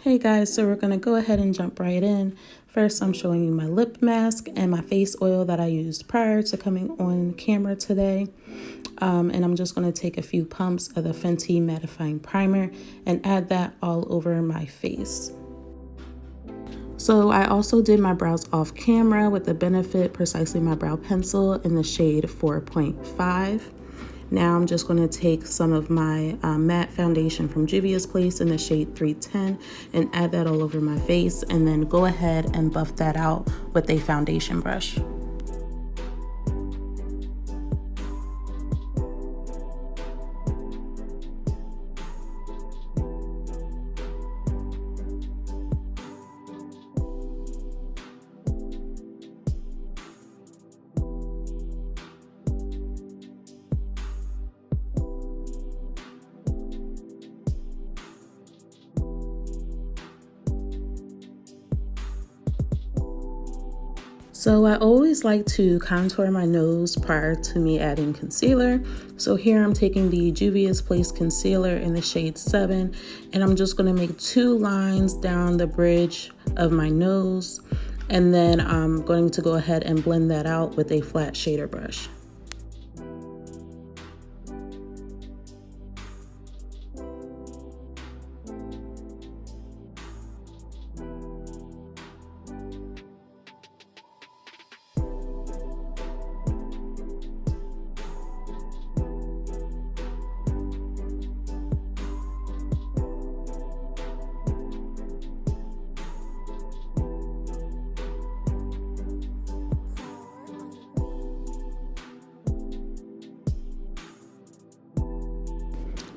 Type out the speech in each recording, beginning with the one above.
Hey guys, so we're going to go ahead and jump right in. First, I'm showing you my lip mask and my face oil that I used prior to coming on camera today. And I'm just going to take a few pumps of the Fenty mattifying primer and add that all over my face. So I also did my brows off camera with the Benefit Precisely My Brow Pencil in the shade 4.5. Now I'm just going to take some of my matte foundation from Juvia's Place in the shade 310 and add that all over my face, and then go ahead and buff that out with a foundation brush. So I always like to contour my nose prior to me adding concealer. So here I'm taking the Juvia's Place concealer in the shade 7, and I'm just going to make 2 lines down the bridge of my nose, and then I'm going to go ahead and blend that out with a flat shader brush.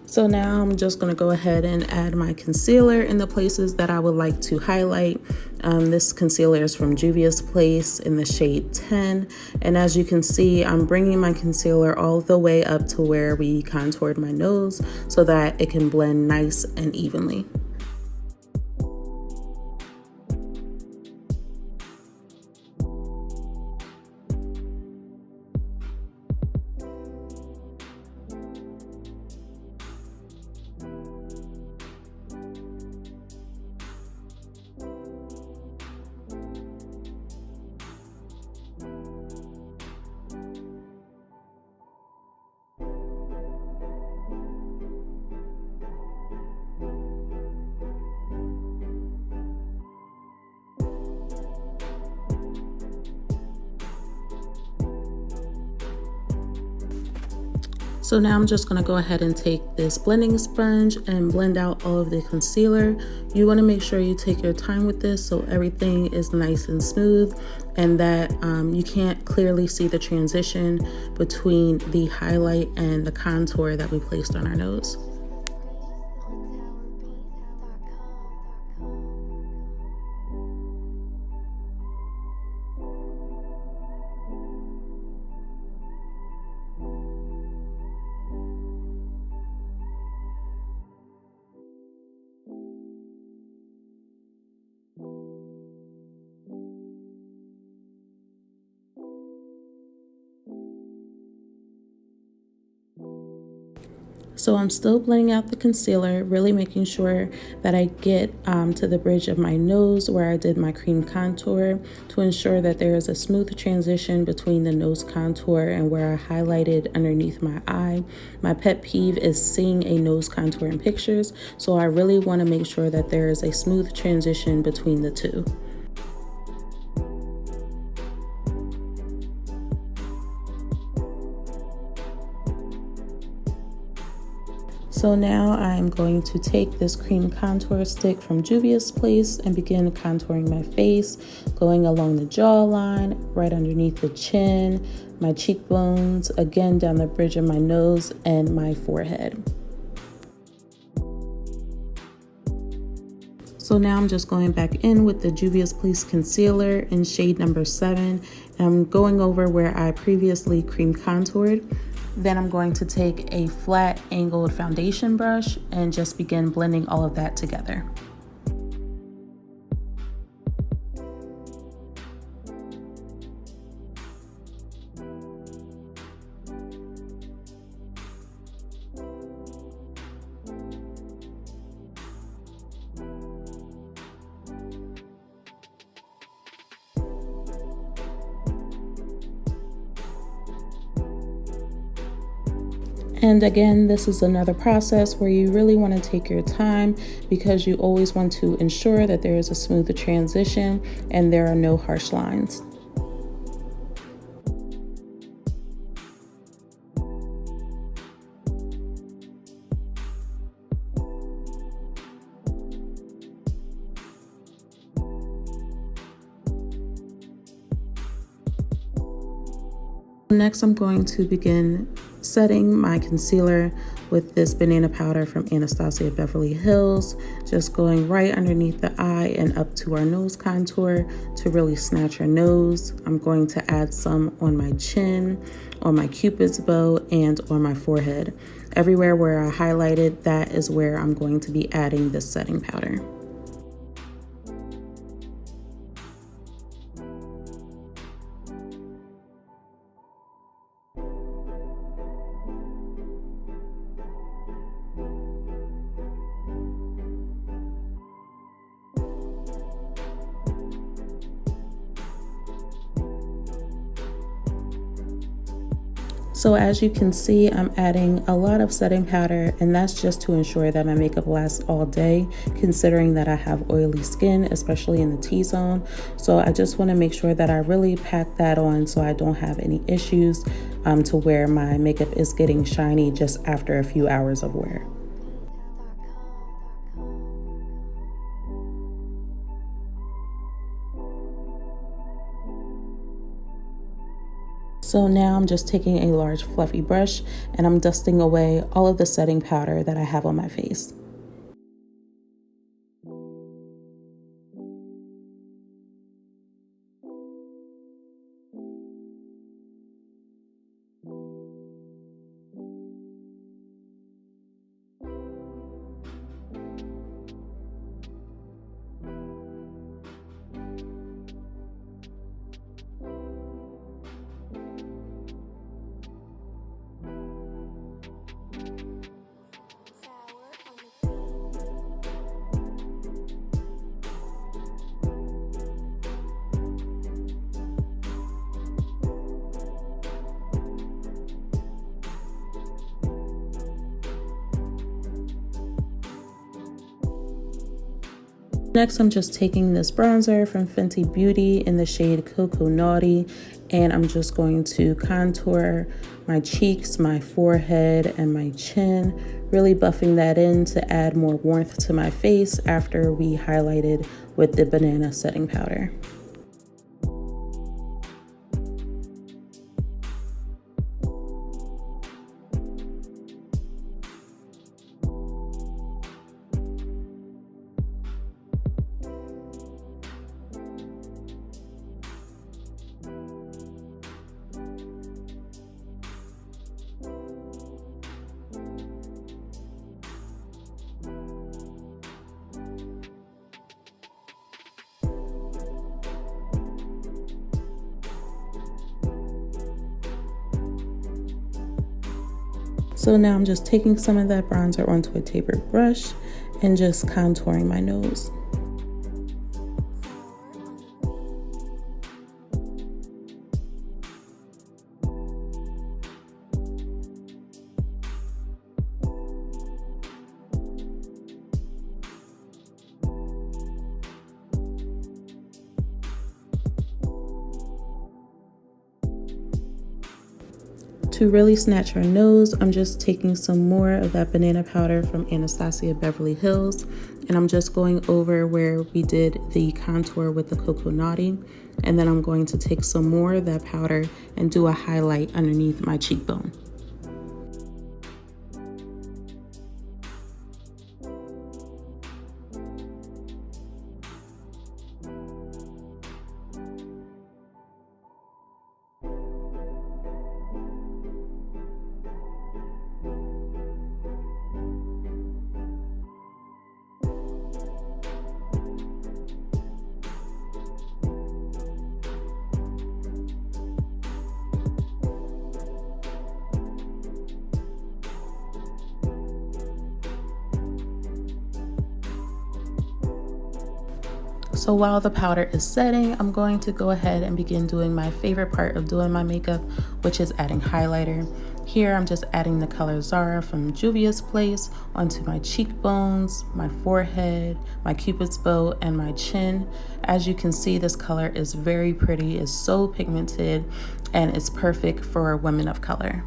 So now I'm just going to go ahead and add my concealer in the places that I would like to highlight. This concealer is from Juvia's Place in the shade 10. And as you can see, I'm bringing my concealer all the way up to where we contoured my nose so that it can blend nice and evenly. So now I'm just going to go ahead and take this blending sponge and blend out all of the concealer. You want to make sure you take your time with this so everything is nice and smooth, and that you can't clearly see the transition between the highlight and the contour that we placed on our nose. So I'm still blending out the concealer, really making sure that I get to the bridge of my nose where I did my cream contour, to ensure that there is a smooth transition between the nose contour and where I highlighted underneath my eye. My pet peeve is seeing a nose contour in pictures, so I really want to make sure that there is a smooth transition between the two. So now I'm going to take this cream contour stick from Juvia's Place and begin contouring my face, going along the jawline, right underneath the chin, my cheekbones, again down the bridge of my nose, and my forehead. So now I'm just going back in with the Juvia's Place concealer in shade number 7. And I'm going over where I previously cream contoured. Then I'm going to take a flat angled foundation brush and just begin blending all of that together. And again, this is another process where you really want to take your time because you always want to ensure that there is a smooth transition and there are no harsh lines. Next, I'm going to begin setting my concealer with this banana powder from Anastasia Beverly Hills, just going right underneath the eye and up to our nose contour to really snatch our nose. I'm going to add some on my chin, on my cupid's bow, and on my forehead. Everywhere where I highlighted, that is where I'm going to be adding this setting powder. So as you can see, I'm adding a lot of setting powder, and that's just to ensure that my makeup lasts all day, considering that I have oily skin, especially in the T-zone. So I just want to make sure that I really pack that on so I don't have any issues to where my makeup is getting shiny just after a few hours of wear. So now I'm just taking a large fluffy brush and I'm dusting away all of the setting powder that I have on my face. Next, I'm just taking this bronzer from Fenty Beauty in the shade Cocoa Naughty, and I'm just going to contour my cheeks, my forehead, and my chin, really buffing that in to add more warmth to my face after we highlighted with the banana setting powder. So now I'm just taking some of that bronzer onto a tapered brush and just contouring my nose. To really snatch our nose, I'm just taking some more of that banana powder from Anastasia Beverly Hills, and I'm just going over where we did the contour with the Cocoa Naughty, and then I'm going to take some more of that powder and do a highlight underneath my cheekbone. So while the powder is setting, I'm going to go ahead and begin doing my favorite part of doing my makeup, which is adding highlighter. Here I'm just adding the color Zara from Juvia's Place onto my cheekbones, my forehead, my cupid's bow, and my chin. As you can see, this color is very pretty, it's so pigmented, and it's perfect for women of color.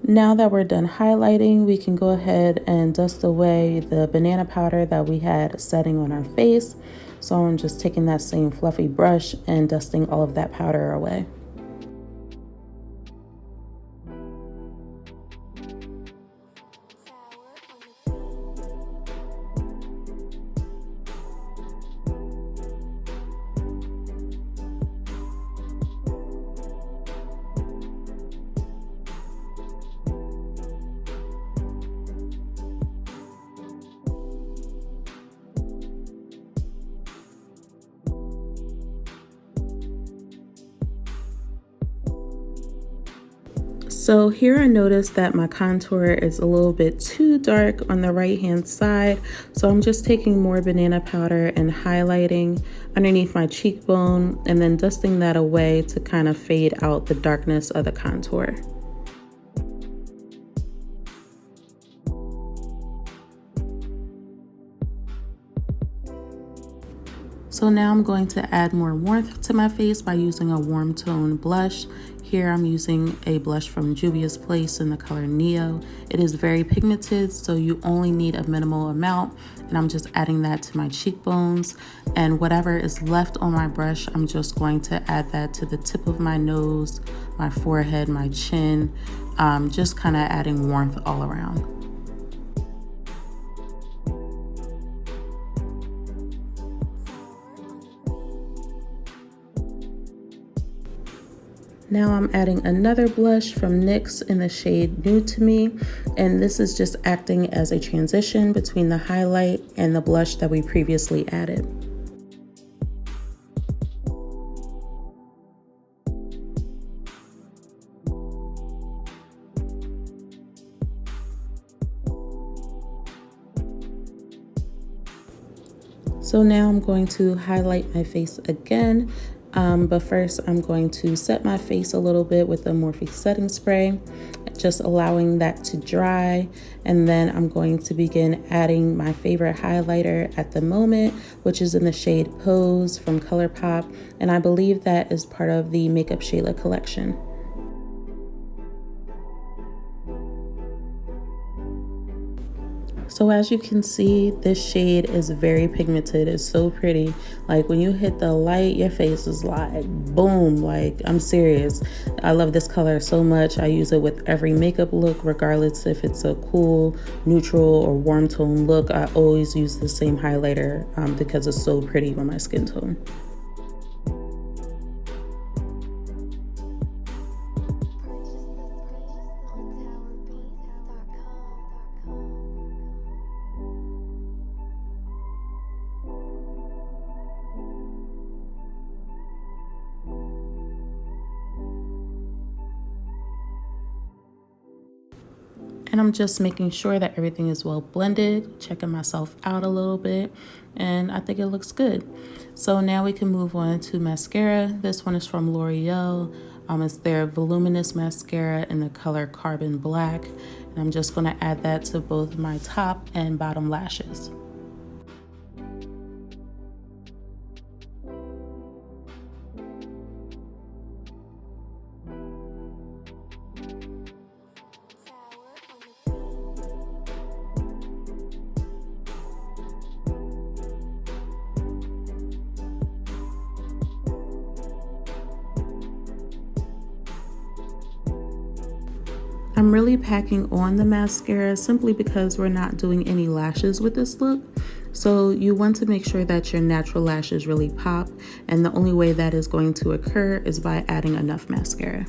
Now that we're done highlighting, we can go ahead and dust away the banana powder that we had setting on our face. So I'm just taking that same fluffy brush and dusting all of that powder away. So here I noticed that my contour is a little bit too dark on the right hand side. So I'm just taking more banana powder and highlighting underneath my cheekbone and then dusting that away to kind of fade out the darkness of the contour. So now I'm going to add more warmth to my face by using a warm tone blush. Here I'm using a blush from Juvia's Place in the color Neo. It is very pigmented, so you only need a minimal amount, and I'm just adding that to my cheekbones. And whatever is left on my brush, I'm just going to add that to the tip of my nose, my forehead, my chin, just kind of adding warmth all around. Now I'm adding another blush from NYX in the shade Nude to Me, and this is just acting as a transition between the highlight and the blush that we previously added. So now I'm going to highlight my face again. But first I'm going to set my face a little bit with the Morphe setting spray, just allowing that to dry. And then I'm going to begin adding my favorite highlighter at the moment, which is in the shade Pose from ColourPop. And I believe that is part of the Makeup Shayla collection. So as you can see, this shade is very pigmented. It's so pretty. Like when you hit the light, your face is like boom, like I'm serious. I love this color so much. I use it with every makeup look, regardless if it's a cool, neutral, or warm tone look. I always use the same highlighter because it's so pretty on my skin tone. And I'm just making sure that everything is well blended, checking myself out a little bit, and I think it looks good. So now we can move on to mascara. This one is from L'Oreal. It's their voluminous mascara in the color Carbon Black. And I'm just gonna add that to both my top and bottom lashes. I'm really packing on the mascara simply because we're not doing any lashes with this look. So you want to make sure that your natural lashes really pop, and the only way that is going to occur is by adding enough mascara.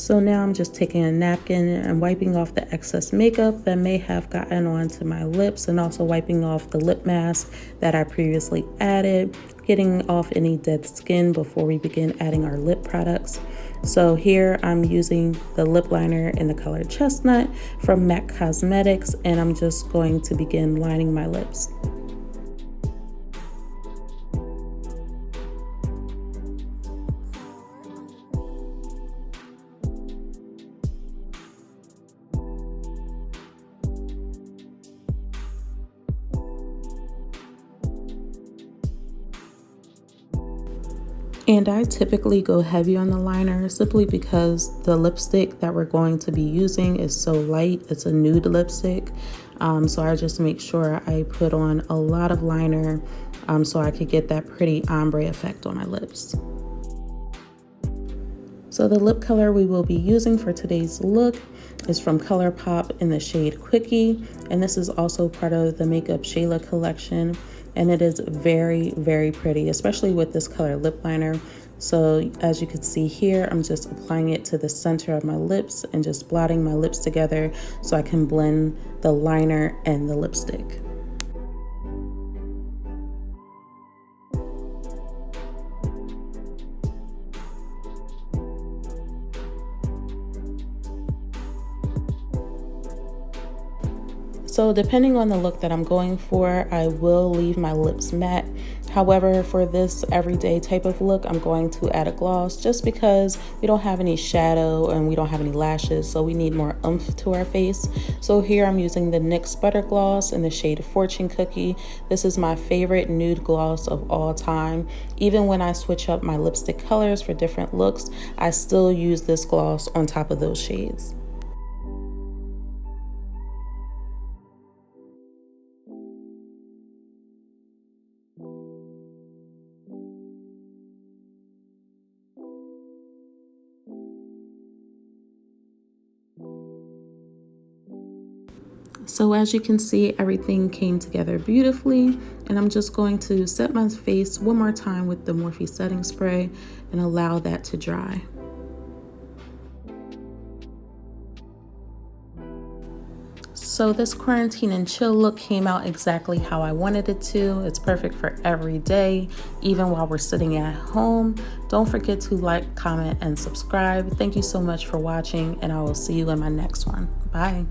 So now I'm just taking a napkin and wiping off the excess makeup that may have gotten onto my lips, and also wiping off the lip mask that I previously added, getting off any dead skin before we begin adding our lip products. So here I'm using the lip liner in the color Chestnut from MAC Cosmetics, and I'm just going to begin lining my lips. And I typically go heavy on the liner simply because the lipstick that we're going to be using is so light. It's a nude lipstick. So I just make sure I put on a lot of liner so I could get that pretty ombre effect on my lips. So the lip color we will be using for today's look is from ColourPop in the shade Quickie, and this is also part of the Makeup Shayla collection, and it is very, very pretty, especially with this color lip liner. So as you can see here, I'm just applying it to the center of my lips and just blotting my lips together so I can blend the liner and the lipstick. So depending on the look that I'm going for, I will leave my lips matte. However, for this everyday type of look, I'm going to add a gloss just because we don't have any shadow and we don't have any lashes, so we need more oomph to our face. So here I'm using the NYX Butter Gloss in the shade Fortune Cookie. This is my favorite nude gloss of all time. Even when I switch up my lipstick colors for different looks, I still use this gloss on top of those shades. So as you can see, everything came together beautifully, and I'm just going to set my face one more time with the Morphe setting spray and allow that to dry. So this quarantine and chill look came out exactly how I wanted it to. It's perfect for every day, even while we're sitting at home. Don't forget to like, comment, and subscribe. Thank you so much for watching, and I will see you in my next one. Bye.